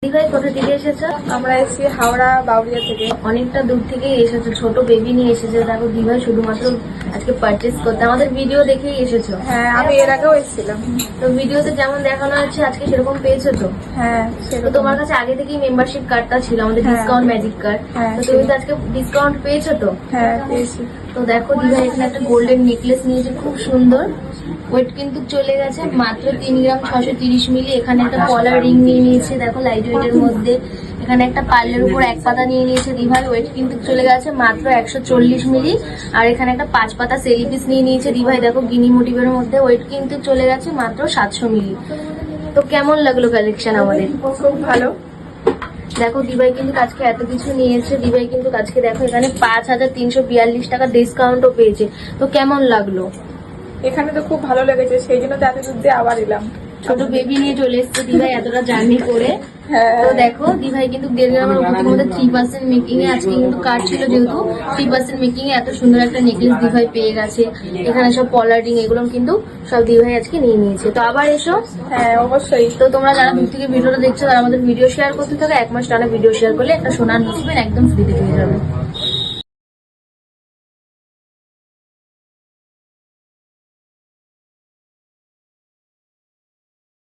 দিভাই কোথা থেকে এসেছো? আমরা এসেছি হাওড়া বাউরিয়া থেকে। অনেকটা দূর থেকেই এসেছো, ছোট বেবি নিয়ে এসেছো। দেখো দিভাই শুধুমাত্র আজকে পারচেস করতে আমাদের ভিডিও দেখেই এসেছো। হ্যাঁ, আমি এর আগেও এসেছিলাম। তো ভিডিওতে যেমন দেখানো হচ্ছে আজকে সেরকম পেয়েছো তো? হ্যাঁ, তো তোমার কাছে আগে থেকেই মেম্বারশিপ কার্ডটা ছিল, আমাদের হ্যাঁ। Discount magic card. হ্যাঁ, তো তুমি তো আজকে ডিসকাউন্ট পেয়েছো তো? হ্যাঁ পেয়েছি। তো দেখো দিভাই এখানে একটা গোল্ডেন নেকলেস নিয়েছে, খুব সুন্দর। ওয়েট কিন্তু চলে গেছে মাত্র 3 গ্রাম 630 মিলি। এখানে একটা পলার রিং নিয়ে নিয়েছে, দেখো লাইট ওয়েটের মধ্যে। এখানে একটা পার্লের উপর 1 পাতা নিয়ে নিয়েছে দিভাই। ওয়েট কিন্তু চলে গেছে মাত্র 140 মিলি। আর এখানে একটা 5 পাতা সেলি পিস নিয়ে নিয়েছে দিভাই, দেখো গিনি মোটিভের মধ্যে। ওয়েট কিন্তু চলে গেছে মাত্র 700 মিলি। তো কেমন লাগলো কালেকশন আমাদের? খুব ভালো। দেখো দিভাই কিন্তু আজকে এত কিছু নিয়েছে। দিভাই কিন্তু আজকে দেখো এখানে 5342 টাকা ডিসকাউন্টও পেয়েছে। তো কেমন লাগলো? এখানে তো খুব ভালো লেগেছে, সেই জন্য তো এত দূর দিয়ে আবার এলাম। ছোট বেবি নিয়ে চলে এসছে দিভাই এতটা জার্নি করে। হ্যাঁ। তো দেখো দিভাই কিন্তু 1.5 গ্রামের উপরের মধ্যে 3% মেকিং এ, আজকে কিন্তু কার্ড ছিল যেহেতু 3% মেকিং এ এত সুন্দর একটা নেকলেস দিভাই পেয়ে গেছে। এখানে সব পলার রিং এগুলো কিন্তু সব দিভাই আজকে নিয়ে নিয়েছে। তো আবার এসো। হ্যাঁ অবশ্যই। তো তোমরা যারা দূর থেকে ভিডিওটা দেখছো তারা আমাদের ভিডিও শেয়ার করতে থাকো। 1 মাস টানা ভিডিও শেয়ার করলে একটা সোনার নোসপেন একদম ফ্রিতে পেয়ে যাবে।